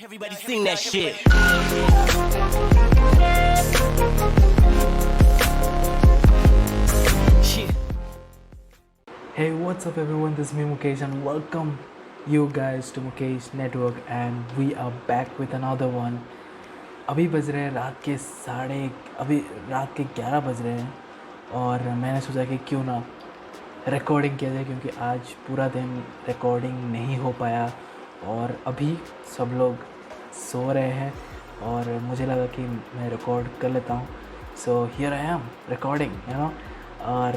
Everybody sing that shit. Shit. Hey, what's up everyone? This is me Mukesh and welcome you guys to Mukesh Network and we are back with another one. अभी बज रहे हैं रात के 11 बज रहे हैं और मैंने सोचा कि क्यों ना रिकॉर्डिंग किया जाए क्योंकि आज पूरा दिन रिकॉर्डिंग नहीं हो पाया और अभी सब लोग सो रहे हैं और मुझे लगा कि मैं रिकॉर्ड कर लेता हूँ. So here I am recording और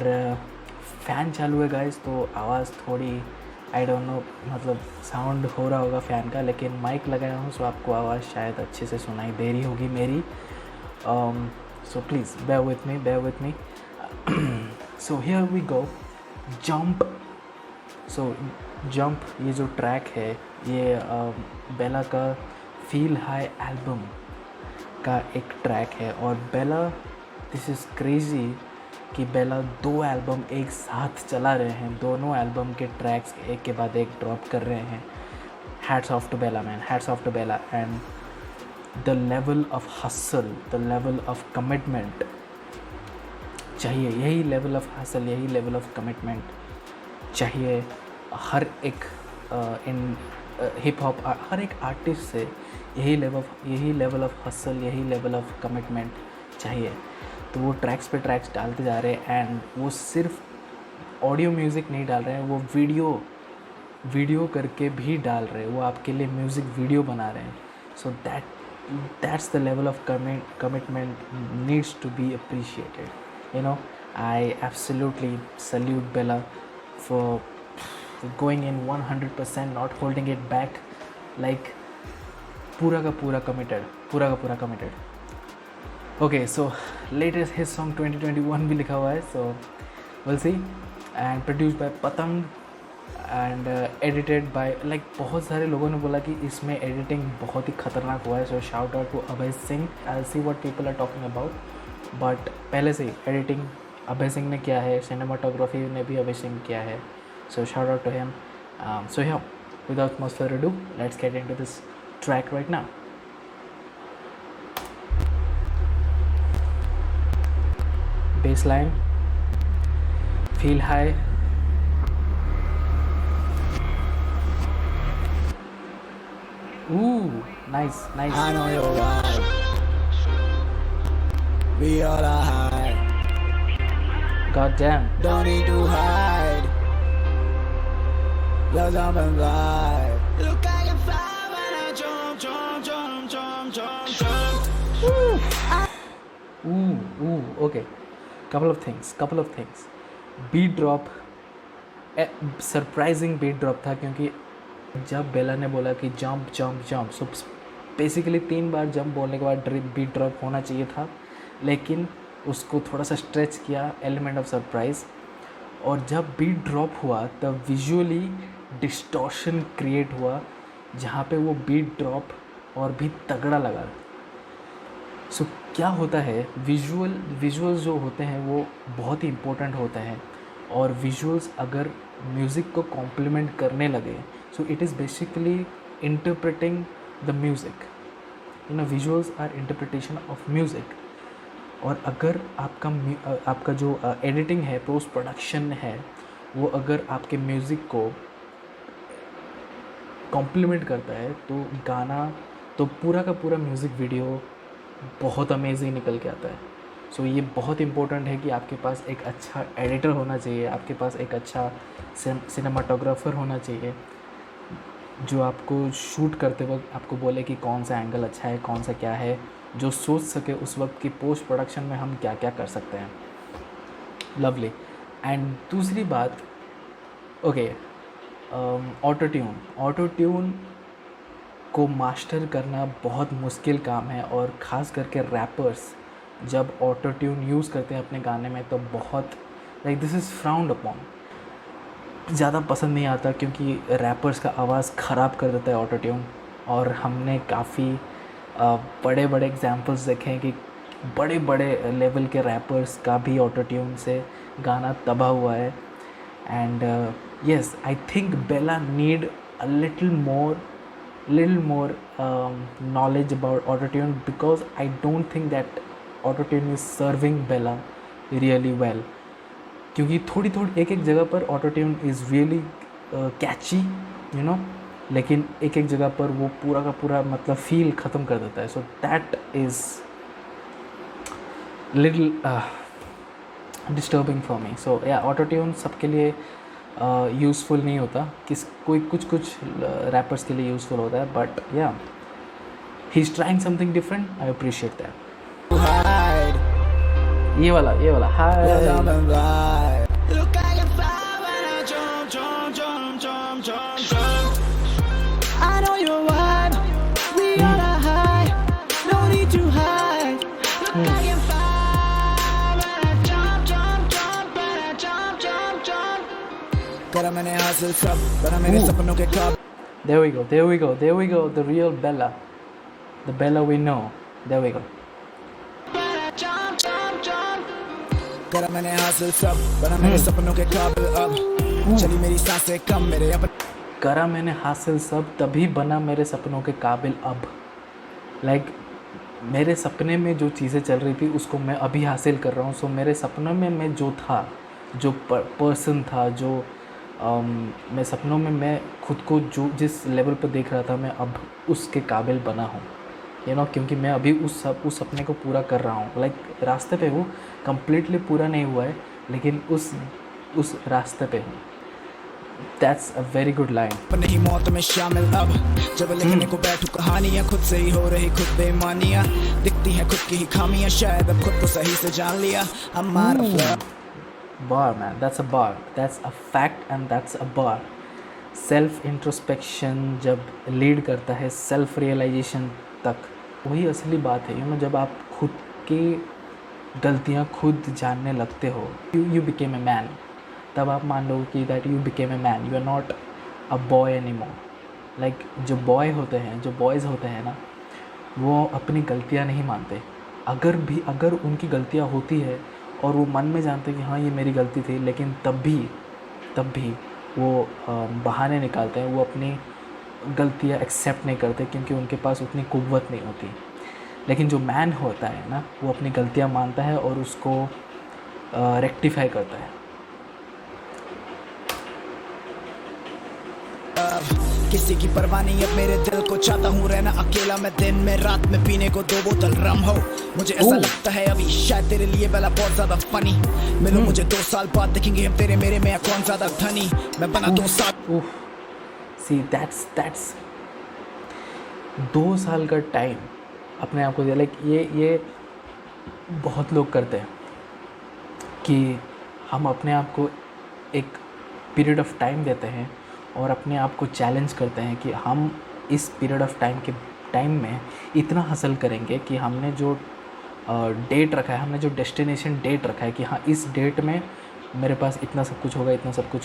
फ़ैन चालू है गाइस तो आवाज़ थोड़ी आई डोंट नो मतलब साउंड हो रहा होगा फ़ैन का, लेकिन माइक लगाया हूँ सो आपको आवाज़ शायद अच्छे से सुनाई दे रही होगी मेरी. So please bear with me. So here we go. Jump ये जो ट्रैक है ये बेला का फील हाई एल्बम का एक ट्रैक है और बेला दिस इज़ क्रेज़ी कि बेला 2 एल्बम एक साथ चला रहे हैं, दोनों एल्बम के ट्रैक्स एक के बाद एक ड्रॉप कर रहे हैं. Hats off to Bella man, hats off to Bella. And the level of hustle, the level of commitment चाहिए, यही लेवल ऑफ हसल, यही लेवल ऑफ कमिटमेंट चाहिए हर एक इन हिप हॉप हर एक आर्टिस्ट से. यही लेवल ऑफ हसल, यही लेवल ऑफ कमिटमेंट चाहिए. तो वो ट्रैक्स पे ट्रैक्स डालते जा रहे हैं एंड वो सिर्फ ऑडियो म्यूज़िक नहीं डाल रहे हैं, वो वीडियो करके भी डाल रहे हैं, वो आपके लिए म्यूज़िक वीडियो बना रहे हैं. So that's the level of commitment needs to be appreciated. I absolutely salute Bella for going in 100%, not holding it back, like पूरा का पूरा committed. Okay, so latest his song 2021 भी लिखा हुआ है, so we'll see. And produced by Patang and edited by like बहुत सारे लोगों ने बोला कि इसमें एडिटिंग बहुत ही खतरनाक हुआ है. So shout out to Abhay Singh. I'll see what people are talking about. But पहले से ही एडिटिंग अभय सिंह ने किया है, सिनेमाटोग्राफी ने भी अभय सिंह किया है. So shout out to him. So here without much further ado let's get into this track right now. Base line, feel high, nice. I know you're right. We all are high. God damn. Don't need to hide. Cause I'm alive. Look, I can fly when I jump. Okay. Couple of things. Beat drop, surprising beat drop था क्योंकि जब बेला ने बोला कि jump so basically 3 बार jump बोलने के बाद बीट ड्रॉप होना चाहिए था, लेकिन उसको थोड़ा सा स्ट्रेच किया, एलिमेंट ऑफ सरप्राइज़. और जब बीट ड्रॉप हुआ तब विजुअली डिस्टॉर्शन क्रिएट हुआ जहाँ पे वो बीट ड्रॉप और भी तगड़ा लगा. सो क्या होता है, विजुअल्स जो होते हैं वो बहुत ही इम्पोर्टेंट होते हैं और विजुअल्स अगर म्यूज़िक को कॉम्प्लीमेंट करने लगे so it is basically interpreting the music. Visuals are interpretation of music. और अगर आपका जो एडिटिंग है, पोस्ट प्रोडक्शन है, वो अगर आपके म्यूज़िक को कॉम्प्लीमेंट करता है तो गाना तो पूरा का पूरा म्यूज़िक वीडियो बहुत अमेजिंग निकल के आता है. सो ये बहुत इम्पोर्टेंट है कि आपके पास एक अच्छा एडिटर होना चाहिए, आपके पास एक अच्छा सिनेमाटोग्राफर होना चाहिए जो आपको शूट करते वक्त आपको बोले कि कौन सा एंगल अच्छा है, कौन सा क्या है, जो सोच सके उस वक्त की पोस्ट प्रोडक्शन में हम क्या क्या कर सकते हैं. लवली. एंड दूसरी बात, ओके, ऑटो ट्यून को मास्टर करना बहुत मुश्किल काम है और ख़ास करके रैपर्स जब ऑटो ट्यून यूज़ करते हैं अपने गाने में तो बहुत like this is frowned upon. ज़्यादा पसंद नहीं आता क्योंकि रैपर्स का आवाज़ ख़राब कर देता है ऑटो ट्यून. और हमने काफ़ी बड़े एग्जांपल्स देखे हैं कि बड़े लेवल के रैपर्स का भी ऑटो ट्यून से गाना तबाह हुआ है. And yes, I think Bella need a little more little more knowledge about autotune, because I don't think that autotune is serving Bella really well. क्योंकि थोड़ी थोड़ी एक एक जगह पर autotune is really catchy, you know, लेकिन एक एक जगह पर वो पूरा का पूरा मतलब फील ख़त्म कर देता है. So that is little disturbing for me. So yeah, autotune सबके लिए यूज़फुल नहीं होता. कुछ रैपर्स के लिए यूज़फुल होता है, बट या, he is trying something different. I appreciate that. hide. ये वाला हाय. Cause I'm in vibe. Look, I can fly when I jump, jump, jump, jump, jump, jump. I know your vibe. We on a high. No need to hide. Look, I can fly when I jump, jump, jump, when I jump, jump, jump. करा मैंने हासिल सब, बना मेरे सपनों के ख्वाब. There we go, the real Bella, the Bella we know. There we go. When I jump, jump, jump. करा मैंने हासिल सब, बना मेरे सपनों के ख्वाब. अब चली मेरी सांसें कम, मेरे अपन करा मैंने हासिल सब, तभी बना मेरे सपनों के काबिल अब. लाइक मेरे सपने में जो चीज़ें चल रही थी उसको मैं अभी हासिल कर रहा हूँ. सो मेरे सपनों में मैं जो था, जो पर्सन था, जो मैं सपनों में मैं खुद को जो जिस लेवल पर देख रहा था, मैं अब उसके काबिल बना हूँ, यू नो. क्योंकि मैं अभी उस सपने को पूरा कर रहा हूँ. लाइक रास्ते पे हूँ, कम्प्लीटली पूरा नहीं हुआ है, लेकिन उस रास्ते पे हूँ. That's a very good line. नहीं मौत में शामिल. अब जब लिखने को बैठू कहानियां, खुद से ही हो रही खुद बेईमानियां, दिखती हैं खुद की ही खामियां, शायद अब खुद को सही से जान लिया. हमारा Bar, man, that's a bar, that's a fact and that's a bar. Self introspection जब लीड करता है सेल्फ रियलाइजेशन तक, वही असली बात है, यू नो. जब आप खुद की गलतियाँ खुद जानने लगते हो, यू बिकेम ए मैन. तब आप मान लो कि that you became a man, you are not a boy any more. Like जो बॉय होते हैं, जो बॉयज़ होते हैं ना, वो अपनी गलतियाँ नहीं मानते. अगर उनकी गलतियाँ होती है और वो मन में जानते हैं कि हाँ ये मेरी गलती थी, लेकिन तब भी वो बहाने निकालते हैं. वो अपनी गलतियाँ एक्सेप्ट नहीं करते क्योंकि उनके पास उतनी कुव्वत नहीं होती. लेकिन जो मैन होता है ना, वो अपनी गलतियाँ मानता है और उसको रेक्टिफाई करता है. किसी की परवाह नहीं अब मेरे दिल को, चाहता हूँ रहना अकेला मैं दिन में, रात में पीने को 2 बोतल रम हो. मुझे ऐसा लगता है अभी शायद तेरे लिए बेला बहुत ज्यादा फनी. मिलो मुझे 2 साल बाद, देखेंगे हम तेरे मेरे में कौन ज्यादा धनी. मैं बना 2 साल. सी दैट्स 2 साल का टाइम अपने आप को दिया. लाइक ये बहुत लोग करते हैं कि हम अपने आप को एक पीरियड ऑफ टाइम देते हैं और अपने आप को चैलेंज करते हैं कि हम इस पीरियड ऑफ टाइम में इतना हासिल करेंगे कि हमने जो डेट रखा है, हमने जो डेस्टिनेशन डेट रखा है कि हाँ इस डेट में मेरे पास इतना सब कुछ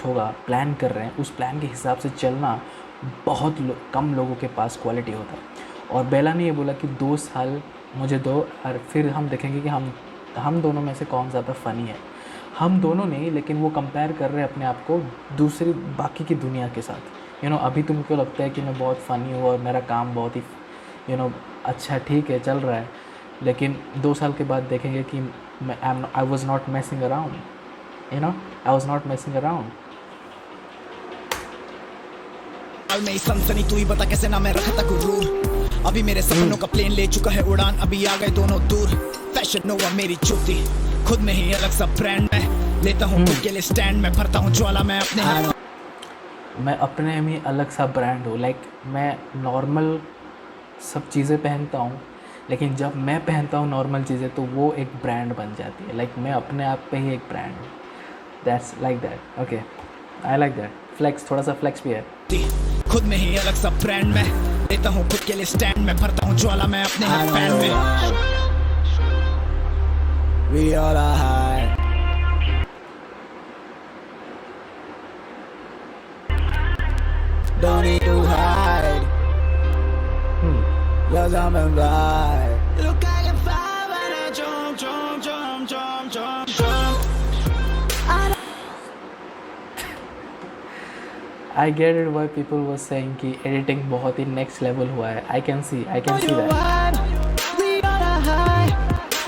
होगा, प्लान कर रहे हैं. उस प्लान के हिसाब से चलना बहुत कम लोगों के पास क्वालिटी होता है. और बेला ने ये बोला कि 2 साल मुझे दो और फिर हम देखेंगे कि हम दोनों में से कौन ज़्यादा फ़नी है. हम दोनों नहीं, लेकिन वो कंपेयर कर रहे हैं अपने आप को बाकी की दुनिया के साथ. यू नो, अभी तुमको लगता है कि मैं बहुत फ़नी हूँ और मेरा काम बहुत ही यू नो अच्छा ठीक है चल रहा है, लेकिन 2 साल के बाद देखेंगे कि I was not मैसिंग around, you know, I was not मैसिंग around. में सनसनी, तू ही बता कैसे ना मैं रखता गुरूर. अभी मेरे सपनों का प्लेन ले चुका है उड़ान, अभी आ गए दोनों दूर. फैशन नोवा मेरी चुप्ती, खुद में ही अलग सा ब्रांड में लेता हूँ खुद के लिए स्टैंड में, भरता हूँ ज्वाला मैं अपने हाथ. मैं अपने में अलग सा ब्रांड हूँ. लाइक मैं नॉर्मल सब चीज़ें पहनता हूँ, लेकिन जब मैं पहनता हूँ नॉर्मल चीज़ें तो वो एक ब्रांड बन जाती है. लाइक मैं अपने आप पे ही एक ब्रांड हूँ. That's like that. Okay, I like that. Flex, थोड़ा सा फ्लेक्स भी है. खुद में ही अलग सा ब्रांड में लेता हूँ खुद के लिए स्टैंड में, भरता हूँ ज्वाला मैं अपने हाथ पैन में. We all are high. Don't need to hide. Cause I'm in vibe. Look, I can fly when I jump, jump, jump, jump, jump, jump. I get it why people were saying कि editing बहुत ही next level हुआ है. I can see Your that. vibe, we on a high,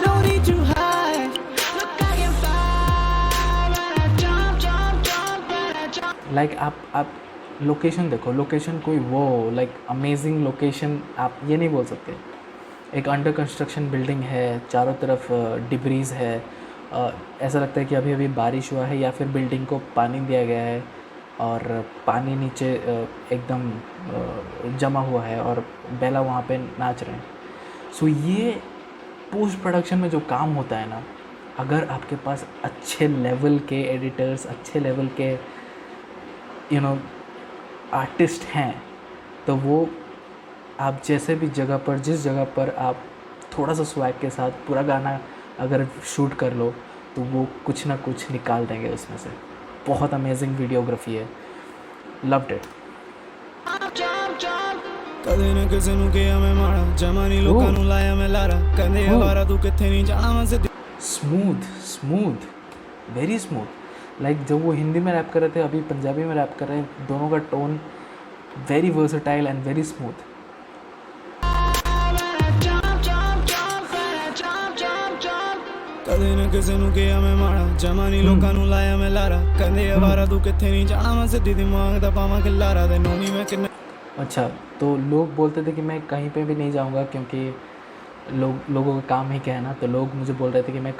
no need to hide. Look, I can fly when I jump, jump, jump, when I jump. Like आप location देखो. Location कोई वो like amazing location आप ये नहीं बोल सकते. एक अंडर कंस्ट्रक्शन बिल्डिंग है, चारों तरफ डिब्रीज है. ऐसा लगता है कि अभी अभी बारिश हुआ है या फिर बिल्डिंग को पानी दिया गया है और पानी नीचे एकदम जमा हुआ है और बेला वहाँ पे नाच रहे हैं. सो ये पोस्ट प्रोडक्शन में जो काम होता है ना, अगर आपके पास अच्छे लेवल के एडिटर्स, अच्छे लेवल के आर्टिस्ट हैं, तो वो आप जैसे भी जगह पर, जिस जगह पर आप थोड़ा सा स्वैग के साथ पूरा गाना अगर शूट कर लो तो वो कुछ ना कुछ निकाल देंगे उसमें से. बहुत अमेजिंग वीडियोग्राफी है. Loved it. ਕਦੇ ਨਾ ਕਿਸੇ ਨੂੰ ਕਿਹਾ ਮੈਂ ਮਾੜਾ ਜਮਾ ਨਹੀਂ ਲੋਕਾਂ ਨੂੰ ਲਾਇਆ ਮੈਂ ਲਾਰਾ ਕਹਿੰਦੇ ਆਵਾਰਾ ਤੂੰ ਕਿੱਥੇ ਨਹੀਂ ਜਾਣਾ ਮੈਂ ਸਿੱਧੀ स्मूथ वेरी स्मूथ. लाइक जब वो हिंदी में रैप कर रहे थे, अभी पंजाबी में रैप कर रहे हैं, दोनों का tone very versatile and very smooth. ਕਦੇ ਨਾ ਕਿਸੇ ਨੂੰ ਕਿਹਾ ਮੈਂ ਮਾੜਾ ਜਮਾ ਨਹੀਂ ਲੋਕਾਂ ਨੂੰ ਲਾਇਆ ਮੈਂ ਲਾਰਾ ਕਹਿੰਦੇ ਆਵਾਰਾ ਤੂੰ ਕਿੱਥੇ ਨਹੀਂ ਜਾਣਾ ਮੈਂ ਸਿੱਧੀ ਦਿਮਾਗ ਦਾ ਪਾਵਾਂ ਖਿਲਾਰਾ ਤੇ ਨੋਨੀ ਮੈਂ ਕਿੰਨਾ. अच्छा, तो लोग बोलते थे कि मैं कहीं पे भी नहीं जाऊंगा क्योंकि लोगों का काम ही क्या है ना. तो लोग मुझे बोल रहे थे कि मैं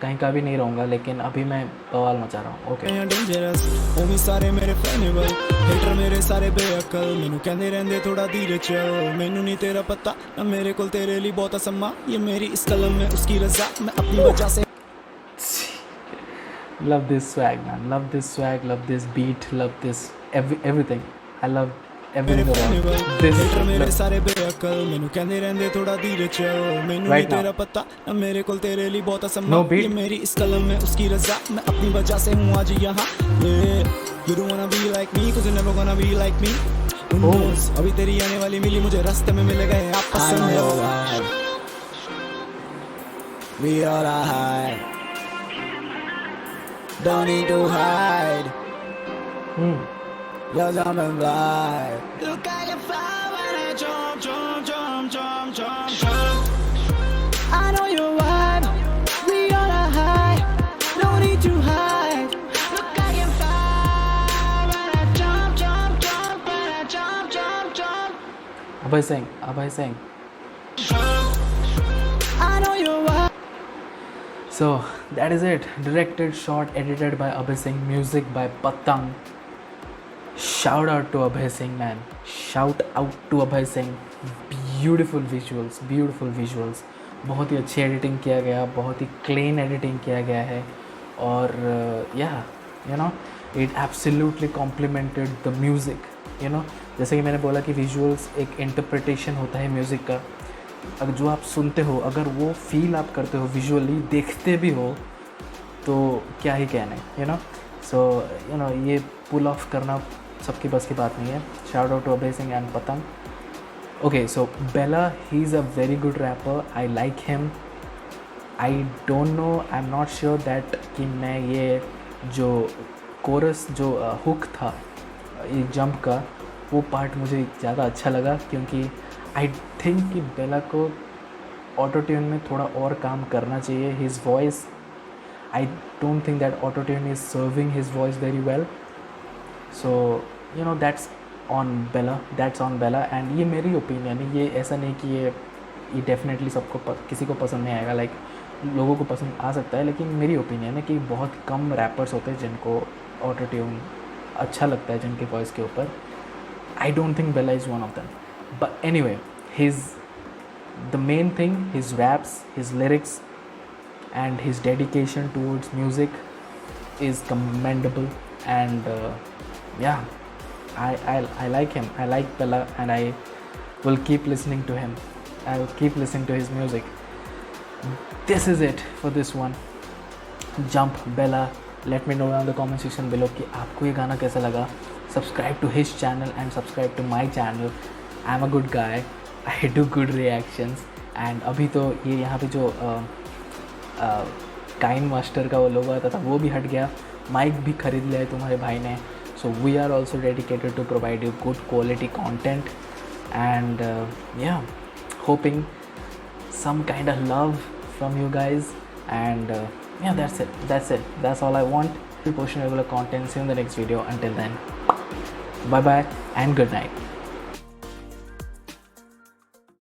कहीं का भी नहीं रहूँगा, लेकिन अभी मैं बवाल मचा रहा हूँ. ओके. डेंजरस ਉਹ ਵੀ ਸਾਰੇ ਮੇਰੇ ਫੈਨੇਬਲ ਹੇਟਰ ਮੇਰੇ ਸਾਰੇ ਬੇਅਕਲ ਮੈਨੂੰ ਕਹਿੰਦੇ ਰਹਿੰਦੇ ਥੋੜਾ ਧੀਰੇ ਚੱਲ ਮੈਨੂੰ ਨਹੀਂ ਤੇਰਾ ਪਤਾ ਨਾ ਮੇਰੇ ਕੋਲ ਤੇਰੇ ਲਈ ਬਹੁਤਾ ਸਮਾਂ ये मेरी इस कलम में उसकी रजा मैं अपनी वजह से. Love this swag, man. Love this swag. Love this beat. Love this everything. I love everything about this. Hater ਮੇਰੇ ਸਾਰੇ ਬੇਅਕਲ ਮੈਨੂੰ ਕਹਿੰਦੇ ਰਹਿੰਦੇ ਥੋੜਾ ਧੀਰੇ ਚੱਲ ਮੈਨੂੰ ਨਹੀਂ ਤੇਰਾ ਪਤਾ ਨਾ ਮੇਰੇ ਕੋਲ ਤੇਰੇ ਲਈ ਬਹੁਤਾ ਸਮਾਂ ये मेरी इस कलम में उसकी रजा मैं अपनी वजह से हूँ आज यहाँ. You don't wanna be like me cause you're never gonna be like me. Who knows अभी तेरी आने वाली मिली मुझे रास्ते में मिल गए आप पसंद है. We all are high. Don't need to hide. You're jumping fly. Look, I can fly when I jump, jump, jump, jump, jump, jump. I know your vibe, we on a high, no need to hide. Look, I can fly when I jump, jump, jump, when I jump, jump, jump. Abhay Singh. I know your vibe. So that is it. Directed, shot, edited by Abhay Singh. Music by Patang. Shout out to Abhay Singh, man. Shout out to Abhay Singh. Beautiful visuals. बहुत ही अच्छी editing किया गया, बहुत ही clean editing किया गया है और it absolutely complemented the music. जैसे कि मैंने बोला कि विजुअल्स एक इंटरप्रिटेशन होता है म्यूज़िक का. अगर जो आप सुनते हो, अगर वो फील आप करते हो विजुअली, देखते भी हो, तो क्या ही कहने. सो ये पुल ऑफ करना सबकी बस की बात नहीं है. Shout out to Abhay Singh and Patang. Okay, so Bella, he is a very good rapper. I like him. I don't know, I am not sure that कि मैं ये जो कोरस जो हुक था ये जंप का, वो पार्ट मुझे ज़्यादा अच्छा लगा क्योंकि आई थिंक कि बेला को ऑटो ट्यून में थोड़ा और काम करना चाहिए. His voice, I don't think that auto tune is serving his voice very well. So that's on Bella and ये मेरी ओपिनियन है. ये ऐसा नहीं कि ये डेफिनेटली सबको किसी को पसंद नहीं आएगा. लाइक लोगों को पसंद आ सकता है, लेकिन मेरी ओपिनियन है कि बहुत कम रैपर्स होते हैं जिनको ऑटो ट्यून अच्छा लगता है जिनके वॉइस के ऊपर. I don't think Bella is one of them. But anyway, the main thing, his raps, his lyrics and his dedication towards music is commendable. And I like him. I like Bella and I will keep listening to him. I will keep listening to his music. This is it for this one. Jump, Bella. Let me know in the comment section below कि आपको ये गाना कैसा लगा. Subscribe to his channel and subscribe to my channel. I'm a good guy. I do good reactions. And अभी तो ये यहाँ पे जो काइन मास्टर का वो लोगो आता था वो भी हट गया. माइक भी ख़रीद लिया है तुम्हारे भाई ने. So we are also dedicated to provide you good quality content, and yeah, hoping some kind of love from you guys. And yeah, that's all I want. We'll post regular content. See you in the next video. Until then, bye bye and good night.